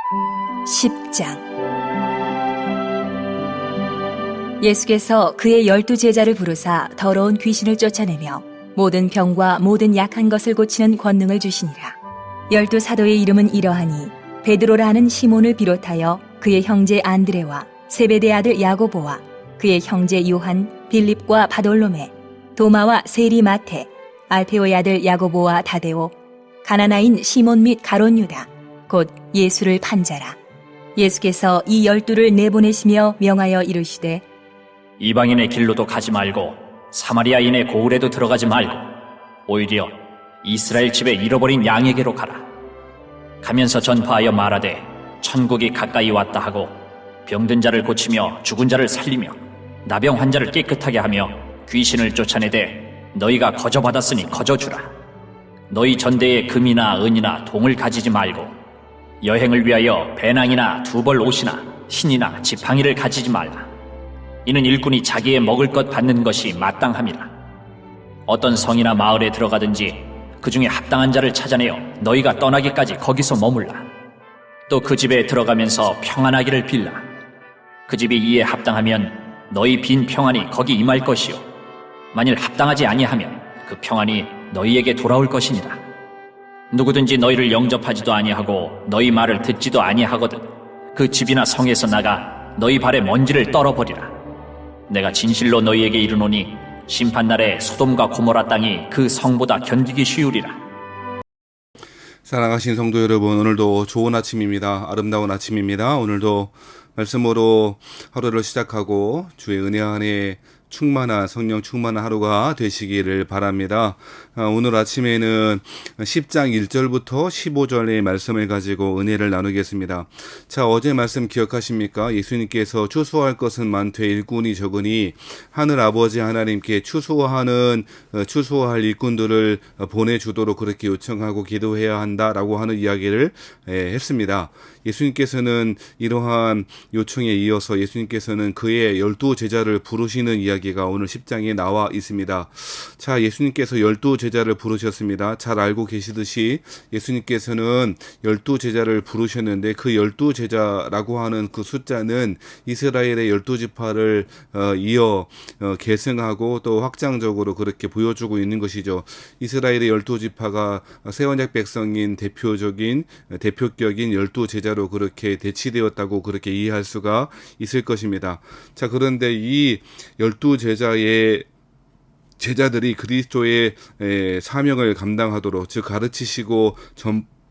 10장. 예수께서 그의 12제자를 부르사 더러운 귀신을 쫓아내며 모든 병과 모든 약한 것을 고치는 권능을 주시니라. 12사도의 이름은 이러하니 베드로라 하는 시몬을 비롯하여 그의 형제 안드레와 세베대 아들 야고보와 그의 형제 요한, 빌립과 바돌로메, 도마와 세리 마테, 알페오의 아들 야고보와 다데오, 가나나인 시몬 및 가롯 유다, 곧 예수를 판자라. 예수께서 이 12를 내보내시며 명하여 이르시되 이방인의 길로도 가지 말고 사마리아인의 고을에도 들어가지 말고 오히려 이스라엘 집에 잃어버린 양에게로 가라. 가면서 전파하여 말하되 천국이 가까이 왔다 하고 병든 자를 고치며 죽은 자를 살리며 나병 환자를 깨끗하게 하며 귀신을 쫓아내되 너희가 거저받았으니 거저주라. 너희 전대에 금이나 은이나 동을 가지지 말고 여행을 위하여 배낭이나 두벌 옷이나 신이나 지팡이를 가지지 말라. 이는 일꾼이 자기의 먹을 것 받는 것이 마땅함이라. 어떤 성이나 마을에 들어가든지 그 중에 합당한 자를 찾아내어 너희가 떠나기까지 거기서 머물라. 또 그 집에 들어가면서 평안하기를 빌라. 그 집이 이에 합당하면 너희 빈 평안이 거기 임할 것이요 만일 합당하지 아니하면 그 평안이 너희에게 돌아올 것이니라. 누구든지 너희를 영접하지도 아니하고 너희 말을 듣지도 아니하거든 그 집이나 성에서 나가 너희 발에 먼지를 떨어버리라. 내가 진실로 너희에게 이르노니 심판날에 소돔과 고모라 땅이 그 성보다 견디기 쉬우리라. 사랑하신 성도 여러분, 오늘도 좋은 아침입니다. 아름다운 아침입니다. 오늘도 말씀으로 하루를 시작하고 주의 은혜 안에 충만한 성령 충만한 하루가 되시기를 바랍니다. 오늘 아침에는 10장 1절부터 15절의 말씀을 가지고 은혜를 나누겠습니다. 자, 어제 말씀 기억하십니까? 예수님께서 추수할 것은 많되 일꾼이 적으니 하늘 아버지 하나님께 추수할 일꾼들을 보내주도록 그렇게 요청하고 기도해야 한다라고 하는 이야기를 했습니다. 예수님께서는 이러한 요청에 이어서 예수님께서는 그의 12제자를 부르시는 이야기가 오늘 10장에 나와 있습니다. 자, 예수님께서 12제자를 부르셨습니다. 잘 알고 계시듯이 예수님께서는 12제자를 부르셨는데 그 12제자라고 하는 그 숫자는 이스라엘의 12지파를 이어 계승하고 또 확장적으로 그렇게 보여주고 있는 것이죠. 이스라엘의 12지파가 새언약 백성인 대표격인 12제자로 그렇게 대치되었다고 그렇게 이해할 수가 있을 것입니다. 자, 그런데 이 12제자의 제자들이 그리스도의 사명을 감당하도록, 즉 가르치시고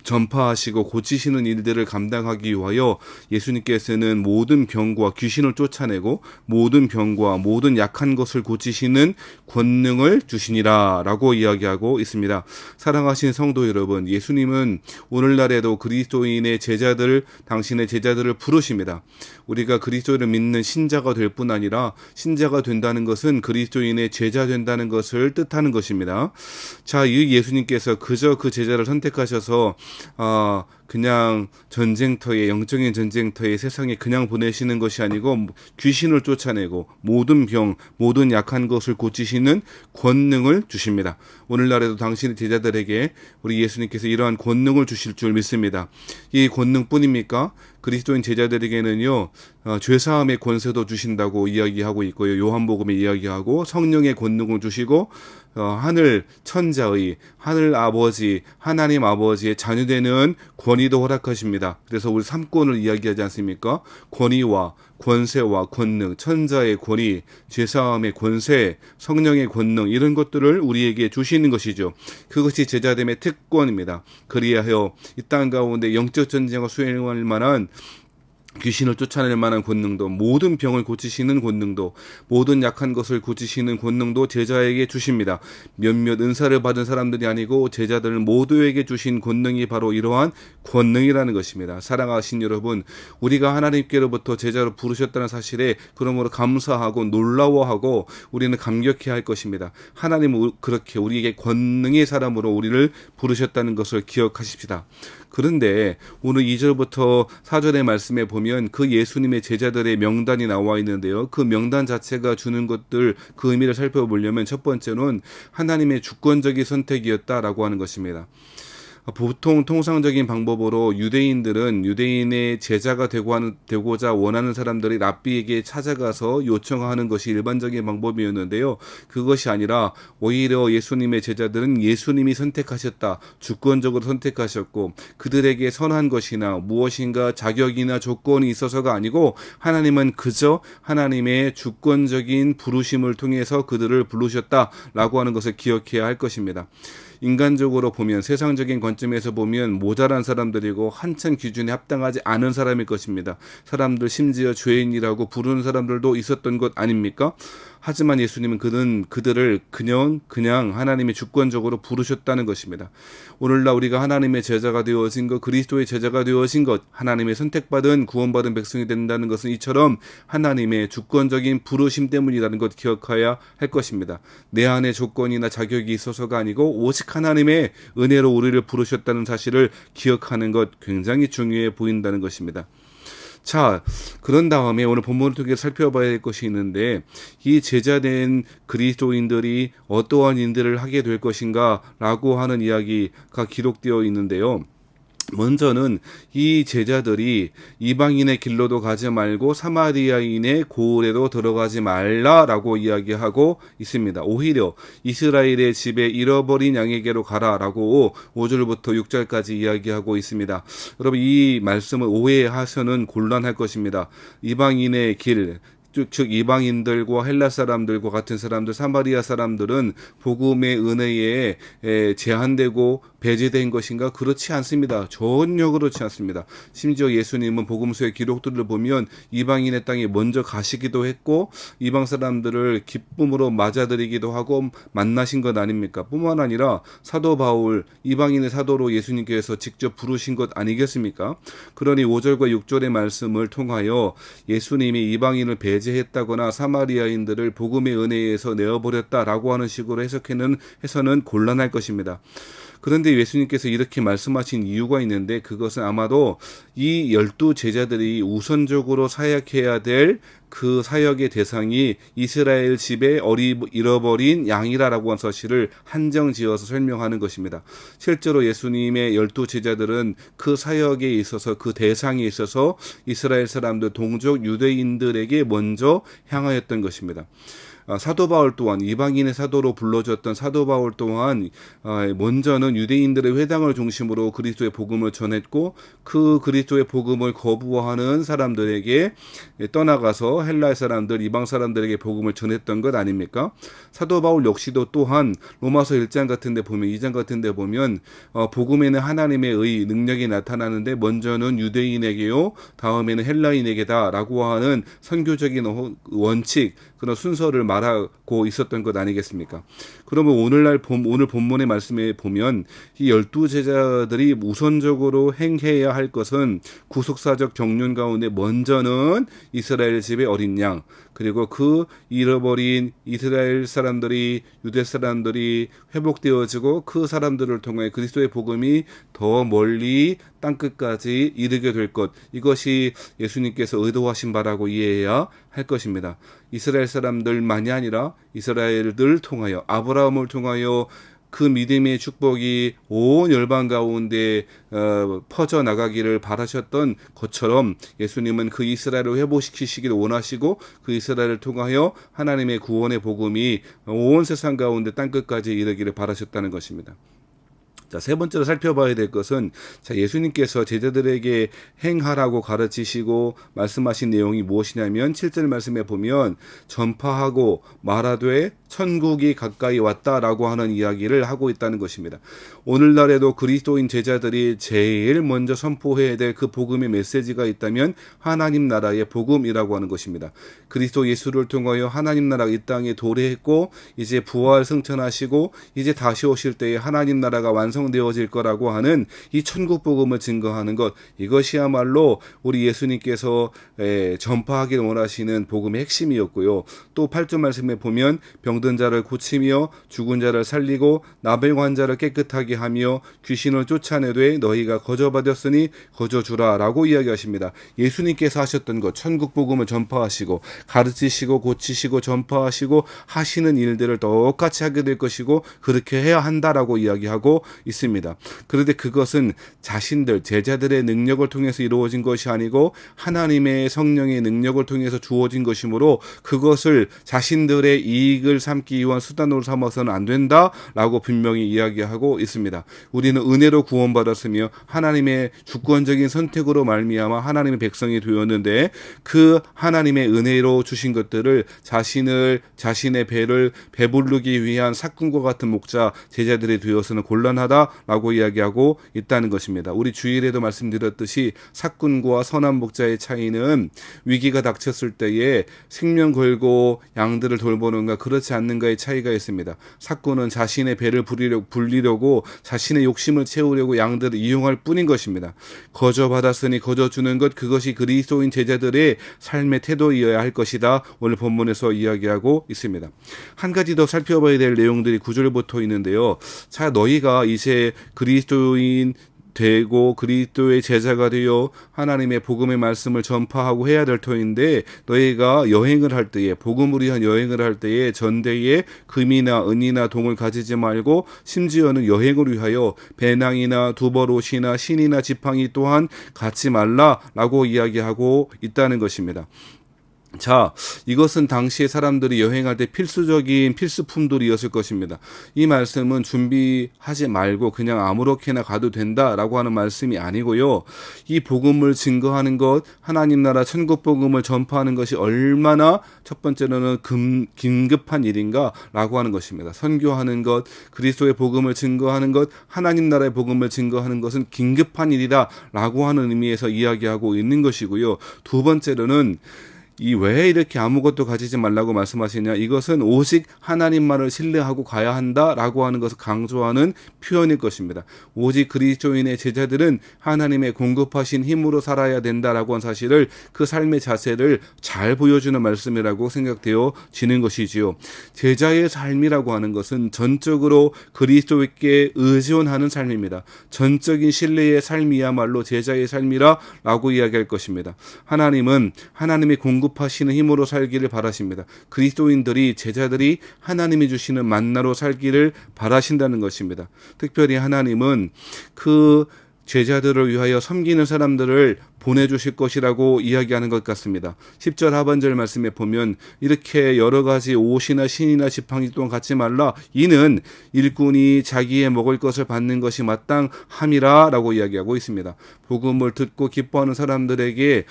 전파하시고 고치시는 일들을 감당하기 위하여 예수님께서는 모든 병과 귀신을 쫓아내고 모든 병과 모든 약한 것을 고치시는 권능을 주시니라 라고 이야기하고 있습니다. 사랑하신 성도 여러분, 예수님은 오늘날에도 그리스도인의 당신의 제자들을 부르십니다. 우리가 그리스도를 믿는 신자가 될 뿐 아니라 신자가 된다는 것은 그리스도인의 제자 된다는 것을 뜻하는 것입니다. 자, 이 예수님께서 그저 그 제자를 선택하셔서 그냥 영적인 전쟁터에 세상에 그냥 보내시는 것이 아니고 귀신을 쫓아내고 모든 병, 모든 약한 것을 고치시는 권능을 주십니다. 오늘날에도 당신의 제자들에게 우리 예수님께서 이러한 권능을 주실 줄 믿습니다. 이 권능뿐입니까? 그리스도인 제자들에게는요, 죄사함의 권세도 주신다고 이야기하고 있고요. 요한복음에 이야기하고 성령의 권능을 주시고 하늘 천자의 하늘 아버지 하나님 아버지의 자녀되는 권위도 허락하십니다. 그래서 우리 삼권을 이야기하지 않습니까? 권위와 권세와 권능, 천자의 권위, 죄사함의 권세, 성령의 권능, 이런 것들을 우리에게 주시는 것이죠. 그것이 제자됨의 특권입니다. 그리하여 이 땅 가운데 영적 전쟁을 수행할 만한 귀신을 쫓아낼 만한 권능도, 모든 병을 고치시는 권능도, 모든 약한 것을 고치시는 권능도 제자에게 주십니다. 몇몇 은사를 받은 사람들이 아니고 제자들 모두에게 주신 권능이 바로 이러한 권능이라는 것입니다. 사랑하신 여러분, 우리가 하나님께로부터 제자로 부르셨다는 사실에 그러므로 감사하고 놀라워하고 우리는 감격해야 할 것입니다. 하나님은 그렇게 우리에게 권능의 사람으로 우리를 부르셨다는 것을 기억하십시다. 그런데 오늘 2절부터 4절의 말씀에 보면 그 예수님의 제자들의 명단이 나와 있는데요. 그 명단 자체가 주는 것들, 그 의미를 살펴보려면 첫 번째는 하나님의 주권적인 선택이었다라고 하는 것입니다. 보통 통상적인 방법으로 유대인들은 유대인의 제자가 되고자 원하는 사람들이 랍비에게 찾아가서 요청하는 것이 일반적인 방법이었는데요. 그것이 아니라 오히려 예수님의 제자들은 예수님이 선택하셨다, 주권적으로 선택하셨고 그들에게 선한 것이나 무엇인가 자격이나 조건이 있어서가 아니고 하나님은 그저 하나님의 주권적인 부르심을 통해서 그들을 부르셨다라고 하는 것을 기억해야 할 것입니다. 인간적으로 보면, 세상적인 관점에서 보면 모자란 사람들이고 한참 기준에 합당하지 않은 사람일 것입니다. 사람들 심지어 죄인이라고 부르는 사람들도 있었던 것 아닙니까? 하지만 예수님은 그들을 그냥 하나님이 주권적으로 부르셨다는 것입니다. 오늘날 우리가 하나님의 제자가 되어진 것, 그리스도의 제자가 되어진 것, 하나님의 선택받은 구원받은 백성이 된다는 것은 이처럼 하나님의 주권적인 부르심 때문이라는 것 기억해야 할 것입니다. 내 안에 조건이나 자격이 있어서가 아니고 오직 하나님의 은혜로 우리를 부르셨다는 사실을 기억하는 것 굉장히 중요해 보인다는 것입니다. 자, 그런 다음에 오늘 본문을 통해 살펴봐야 할 것이 있는데, 이 제자된 그리스도인들이 어떠한 일들을 하게 될 것인가 라고 하는 이야기가 기록되어 있는데요. 먼저는 이 제자들이 이방인의 길로도 가지 말고 사마리아인의 고을에도 들어가지 말라라고 이야기하고 있습니다. 오히려 이스라엘의 집에 잃어버린 양에게로 가라라고 5절부터 6절까지 이야기하고 있습니다. 여러분, 이 말씀을 오해하셔는 곤란할 것입니다. 이방인의 길, 즉 이방인들과 헬라 사람들과 같은 사람들, 사마리아 사람들은 복음의 은혜에 제한되고 배제된 것인가? 그렇지 않습니다. 전혀 그렇지 않습니다. 심지어 예수님은 복음서의 기록들을 보면 이방인의 땅에 먼저 가시기도 했고 이방 사람들을 기쁨으로 맞아들이기도 하고 만나신 것 아닙니까? 뿐만 아니라 사도 바울, 이방인의 사도로 예수님께서 직접 부르신 것 아니겠습니까? 그러니 5절과 6절의 말씀을 통하여 예수님이 이방인을 배제했다거나 사마리아인들을 복음의 은혜에서 내어버렸다라고 하는 식으로 해서는 곤란할 것입니다. 그런데 예수님께서 이렇게 말씀하신 이유가 있는데, 그것은 아마도 이 12 제자들이 우선적으로 사역해야 될 그 사역의 대상이 이스라엘 집에 잃어버린 양이라고 하는 사실을 한정지어서 설명하는 것입니다. 실제로 예수님의 12 제자들은 그 사역에 있어서, 그 대상에 있어서 이스라엘 사람들, 동족 유대인들에게 먼저 향하였던 것입니다. 사도 바울 또한, 이방인의 사도로 불러졌던 사도 바울 또한 먼저는 유대인들의 회당을 중심으로 그리스도의 복음을 전했고, 그 그리스도의 복음을 거부하는 사람들에게 떠나가서 헬라의 사람들, 이방 사람들에게 복음을 전했던 것 아닙니까? 사도 바울 역시도 또한 로마서 1장 같은 데 보면, 2장 같은 데 보면 복음에는 하나님의 의, 능력이 나타나는데 먼저는 유대인에게요, 다음에는 헬라인에게다 라고 하는 선교적인 원칙, 그런 순서를 말하고 있었던 것 아니겠습니까? 그러면 오늘 본문의 말씀에 보면 이 12 제자들이 우선적으로 행해야 할 것은 구속사적 정륜 가운데 먼저는 이스라엘 집의 어린 양, 그리고 그 잃어버린 이스라엘 사람들이, 유대 사람들이 회복되어지고 그 사람들을 통해 그리스도의 복음이 더 멀리 땅끝까지 이르게 될 것, 이것이 예수님께서 의도하신 바라고 이해해야 할 것입니다. 이스라엘 사람들만이 아니라 이스라엘을 통하여, 아브라함을 통하여 그 믿음의 축복이 온 열방 가운데 퍼져나가기를 바라셨던 것처럼 예수님은 그 이스라엘을 회복시키시기를 원하시고 그 이스라엘을 통하여 하나님의 구원의 복음이 온 세상 가운데 땅끝까지 이르기를 바라셨다는 것입니다. 자, 세 번째로 살펴봐야 될 것은, 예수님께서 제자들에게 행하라고 가르치시고 말씀하신 내용이 무엇이냐면 7절 말씀에 보면 전파하고 말하되 천국이 가까이 왔다라고 하는 이야기를 하고 있다는 것입니다. 오늘날에도 그리스도인 제자들이 제일 먼저 선포해야 될 그 복음의 메시지가 있다면 하나님 나라의 복음이라고 하는 것입니다. 그리스도 예수를 통하여 하나님 나라가 이 땅에 도래했고 이제 부활 승천하시고 이제 다시 오실 때에 하나님 나라가 완성되어질 거라고 하는 이 천국 복음을 증거하는 것, 이것이야말로 우리 예수님께서 전파하기를 원하시는 복음의 핵심이었고요. 또 8절 말씀에 보면 병든 자를 고치며 죽은 자를 살리고 나병 환자를 깨끗하게 하며 귀신을 쫓아내되 너희가 거저받았으니 거저주라 라고 이야기하십니다. 예수님께서 하셨던 것, 천국 복음을 전파하시고 가르치시고 고치시고 전파하시고 하시는 일들을 똑같이 하게 될 것이고 그렇게 해야 한다라고 이야기하고 있습니다. 그런데 그것은 자신들, 제자들의 능력을 통해서 이루어진 것이 아니고 하나님의 성령의 능력을 통해서 주어진 것이므로 그것을 자신들의 이익을 삼기 위한 수단으로 삼아서는 안 된다라고 분명히 이야기하고 있습니다. 우리는 은혜로 구원받았으며 하나님의 주권적인 선택으로 말미암아 하나님의 백성이 되었는데 그 하나님의 은혜로 주신 것들을 자신의 배를 배부르기 위한 삭군과 같은 목자 제자들이 되어서는 곤란하다라고 이야기하고 있다는 것입니다. 우리 주일에도 말씀드렸듯이 삭군과 선한 목자의 차이는 위기가 닥쳤을 때에 생명 걸고 양들을 돌보는가 그렇지 않는가의 차이가 있습니다. 삭군은 자신의 배를 불리려고 자신의 욕심을 채우려고 양들을 이용할 뿐인 것입니다. 거저 받았으니 거저 주는 것, 그것이 그리스도인 제자들의 삶의 태도이어야 할 것이다. 오늘 본문에서 이야기하고 있습니다. 한 가지 더 살펴봐야 될 내용들이 9절부터 있는데요. 자, 너희가 이제 그리스도인 되고 그리스도의 제자가 되어 하나님의 복음의 말씀을 전파하고 해야 될 터인데, 너희가 여행을 할 때에, 복음을 위한 여행을 할 때에 전대에 금이나 은이나 동을 가지지 말고 심지어는 여행을 위하여 배낭이나 두벌옷이나 신이나 지팡이 또한 갖지 말라라고 이야기하고 있다는 것입니다. 자, 이것은 당시의 사람들이 여행할 때 필수적인 필수품들이었을 것입니다. 이 말씀은 준비하지 말고 그냥 아무렇게나 가도 된다라고 하는 말씀이 아니고요. 이 복음을 증거하는 것, 하나님 나라 천국 복음을 전파하는 것이 얼마나 첫 번째로는 긴급한 일인가라고 하는 것입니다. 선교하는 것, 그리스도의 복음을 증거하는 것, 하나님 나라의 복음을 증거하는 것은 긴급한 일이다라고 하는 의미에서 이야기하고 있는 것이고요. 두 번째로는 왜 이렇게 아무것도 가지지 말라고 말씀하시냐, 이것은 오직 하나님만을 신뢰하고 가야 한다라고 하는 것을 강조하는 표현일 것입니다. 오직 그리스도인의 제자들은 하나님의 공급하신 힘으로 살아야 된다라고 하는 사실을, 그 삶의 자세를 잘 보여주는 말씀이라고 생각되어지는 것이지요. 제자의 삶이라고 하는 것은 전적으로 그리스도께 의존하는 삶입니다. 전적인 신뢰의 삶이야말로 제자의 삶이라고 이야기할 것입니다. 하나님은 하나님의 공급하시는 힘으로 살기를 바라십니다. 그리스도인들이, 제자들이 하나님이 주시는 만나로 살기를 바라신다는 것입니다. 특별히 하나님은 그 제자들을 위하여 섬기는 사람들을 보내주실 것이라고 이야기하는 것 같습니다. 10절 하반절 말씀에 보면 이렇게 여러 가지 옷이나 신이나 지팡이 또한 갖지 말라. 이는 일꾼이 자기의 먹을 것을 받는 것이 마땅함이라 라고 이야기하고 있습니다. 복음을 듣고 기뻐하는 사람들에게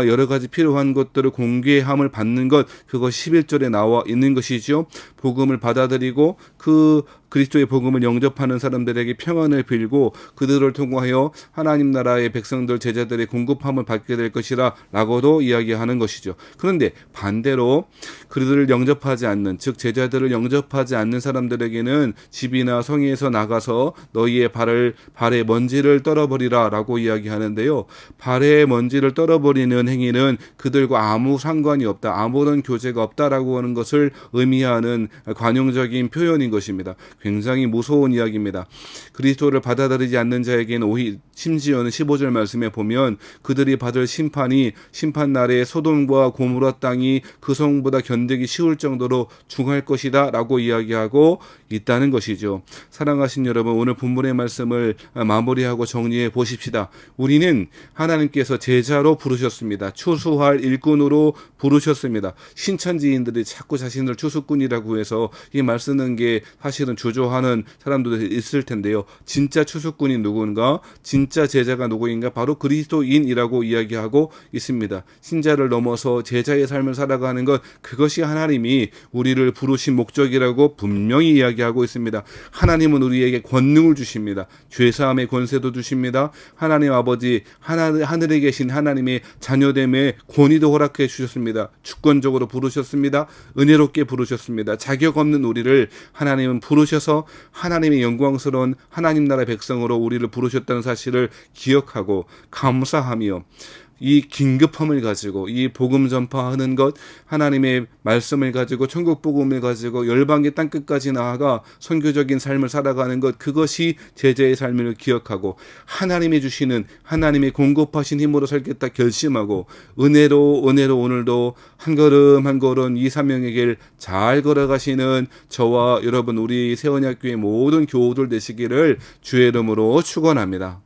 여러 가지 필요한 것들을 공개함을 받는 것, 그것이 11절에 나와 있는 것이죠. 복음을 받아들이고 그 그리스도의 복음을 영접하는 사람들에게 평안을 빌고 그들을 통하여 하나님 나라의 백성들, 제자들의 공급함을 받게 될 것이라 라고도 이야기하는 것이죠. 그런데 반대로 그들을 영접하지 않는, 즉 제자들을 영접하지 않는 사람들에게는 집이나 성에서 나가서 너희의 발에 먼지를 떨어버리라 라고 이야기하는데요. 발에 먼지를 떨어버리는 행위는 그들과 아무 상관이 없다, 아무런 교제가 없다라고 하는 것을 의미하는 관용적인 표현인 것입니다. 굉장히 무서운 이야기입니다. 그리스도를 받아들이지 않는 자에게는 심지어는 15절 말씀에 보면 그들이 받을 심판이 심판날에 소돔과 고모라 땅이 그 성보다 견디기 쉬울 정도로 중할 것이다 라고 이야기하고 있다는 것이죠. 사랑하신 여러분, 오늘 본문의 말씀을 마무리하고 정리해 보십시다. 우리는 하나님께서 제자로 부르셨습니다. 추수할 일꾼으로 부르셨습니다. 신천지인들이 자꾸 자신을 추수꾼이라고 해서 이 말 쓰는 게 사실은 주저하는 사람도 있을 텐데요. 진짜 추수꾼이 누군가, 진짜 제자가 누구인가, 바로 그리스도인이라고 이야기하고 있습니다. 신자를 넘어서 제자의 삶을 살아가는 것, 그것이 하나님이 우리를 부르신 목적이라고 분명히 이야기하고 있습니다. 하나님은 우리에게 권능을 주십니다. 죄사함의 권세도 주십니다. 하나님 아버지, 하늘에 계신 하나님의 자녀됨의 권위도 허락해 주셨습니다. 주권적으로 부르셨습니다. 은혜롭게 부르셨습니다. 자격 없는 우리를 하나님은 부르셔서 하나님의 영광스러운 하나님 나라 백성으로 우리를 부르셨다는 사실을 기억하고 감사하며 이 긴급함을 가지고 이 복음 전파하는 것, 하나님의 말씀을 가지고 천국 복음을 가지고 열방의 땅끝까지 나아가 선교적인 삶을 살아가는 것, 그것이 제자의 삶을 기억하고 하나님이 주시는 하나님의 공급하신 힘으로 살겠다 결심하고 은혜로 오늘도 한 걸음 한 걸음 이 사명의 길 잘 걸어가시는 저와 여러분 우리 세원학교의 모든 교우들 되시기를 주의 이름으로 축원합니다.